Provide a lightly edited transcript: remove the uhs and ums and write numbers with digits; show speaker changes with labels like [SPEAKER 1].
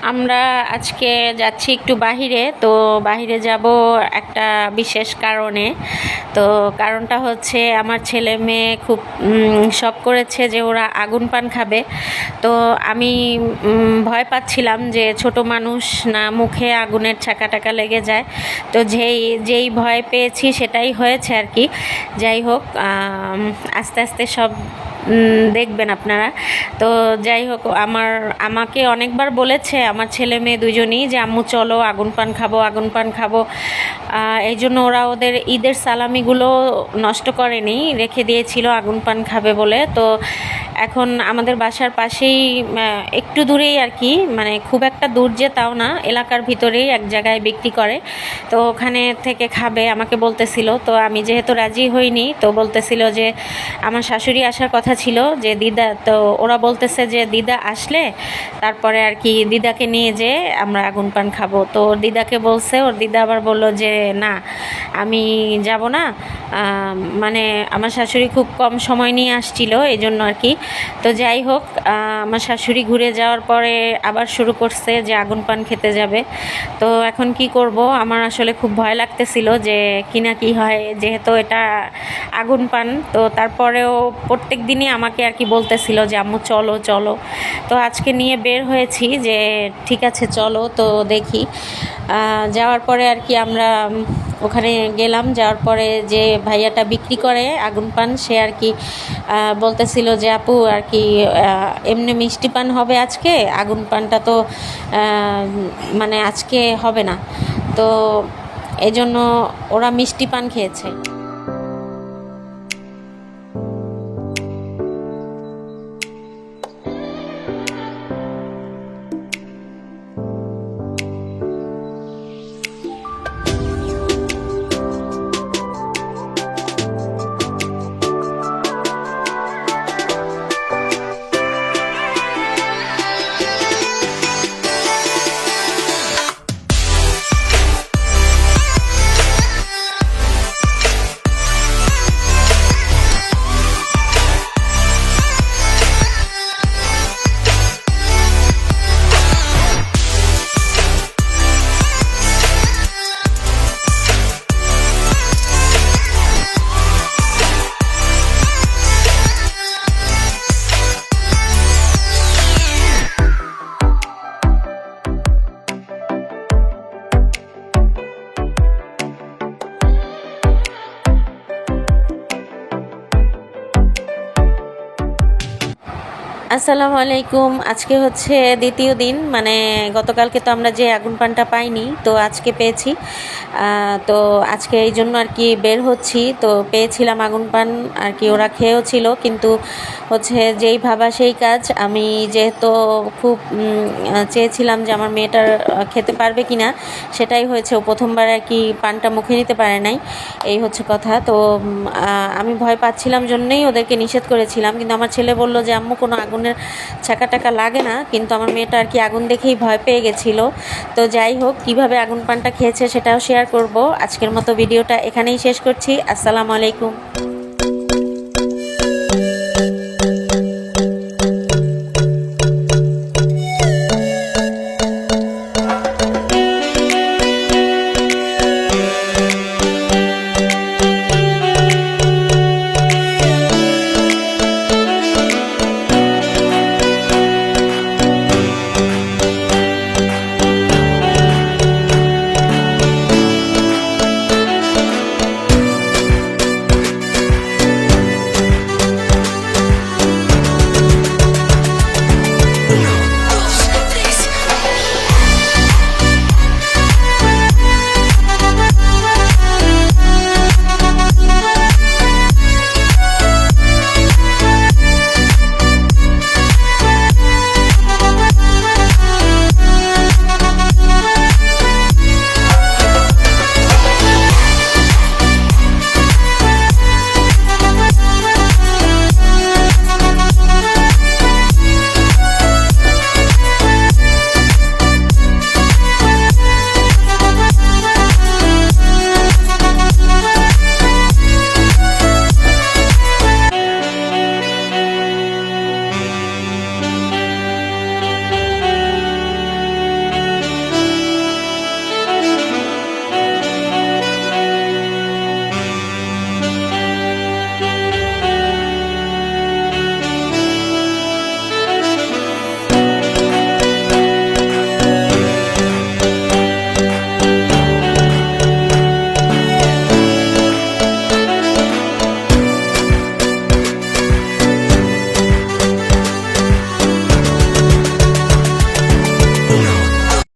[SPEAKER 1] আমরা আজকে যাচ্ছি একটু বাহিরে। তো বাহিরে যাব একটা বিশেষ কারণে। তো কারণটা হচ্ছে আমার ছেলে মেয়ে খুব শখ করেছে যে ওরা আগুন পান খাবে। তো আমি ভয় পাচ্ছিলাম যে ছোট মানুষ না, মুখে আগুনের ছাকা টাকা লেগে যায়। তো যেই ভয় পেয়েছি সেটাই হয়েছে আর কি। যাই হোক, আস্তে আস্তে সব দেখবেন আপনারা। তো যাই হোক, আমাকে অনেকবার বলেছে আমার ছেলে মেয়ে দুজনই যে আম্মু চলো আগুন পান খাবো, আগুন পান খাবো। এই জন্য ওরা ওদের ঈদের সালামিগুলো নষ্ট করেনি, রেখে দিয়েছিল আগুন পান খাবে বলে। তো এখন আমাদের বাসার পাশেই একটু দূরেই আর কি, মানে খুব একটা দূর যে তাও না, এলাকার ভিতরেই এক জায়গায় বিক্রি করে। তো ওখানে থেকে খাবে আমাকে বলতেছিল। তো আমি যেহেতু রাজি হইনি, তো বলতেছিল যে আমার শাশুড়ি আসার কথা ছিল যে দিদা, তো ওরা বলতেছে যে দিদা আসলে তারপরে আর কি দিদাকে নিয়ে যে আমরা আগুন পান খাবো। তো ওর দিদাকে বলছে, ওর দিদা আবার বলল যে না আমি যাব না। মানে আমার শাশুড়ি খুব কম সময় নিয়ে আসছিল এই জন্য আর কি। তো যাই হোক, আমার শাশুড়ি ঘুরে যাওয়ার পরে আবার শুরু করছে যে আগুন পান খেতে যাবে। তো এখন কি করব, আমার আসলে খুব ভয় লাগতেছিল যে কিনা কি হয়, যেহেতু এটা আগুন পান। তো তারপরেও প্রত্যেক দিনই আমাকে আর কি বলতেছিল যে আম্মু চলো চলো। তো আজকে নিয়ে বের হয়েছি যে ঠিক আছে চলো। তো দেখি, যাওয়ার পরে আর কি আমরা ওখানে গেলাম। যাওয়ার পরে যে ভাইয়াটা বিক্রি করে আগুন পান, সে আর কি বলতেছিল যে আপু আর কি এমনি মিষ্টি পান হবে আজকে, আগুন পানটা তো মানে আজকে হবে না। তো এই জন্য ওরা মিষ্টি পান খেয়েছে। আসসালামু আলাইকুম। আজকে হচ্ছে দ্বিতীয় দিন, মানে গতকালকে তো আমরা যে আগুন পানটা পাইনি, তো আজকে পেয়েছি। তো আজকে এই জন্য আর কি বের হচ্ছি। তো পেয়েছিলাম আগুন পান আর কি, ওরা খেয়েও ছিল, কিন্তু হচ্ছে যেই ভাবা সেই কাজ। আমি যেহেতু খুব চেয়েছিলাম যে আমার মেয়েটার খেতে পারবে কি না, সেটাই হয়েছে। ও প্রথমবার আর কি পানটা মুখে নিতে পারে নাই, এই হচ্ছে কথা। তো আমি ভয় পাচ্ছিলাম জন্যই ওদেরকে নিষেধ করেছিলাম, কিন্তু আমার ছেলে বলল যে আম্মু কোনো আগুনের ছাকা টাকা লাগে না, কিন্তু আমার মেয়েটা আর কি আগুন দেখেই ভয় পেয়ে গেছিলো। তো যাই হোক, কিভাবে আগুন পানটা খেয়েছে সেটাও শেয়ার করব। আজকের মতো ভিডিওটা এখানেই শেষ করছি। আসসালামু আলাইকুম।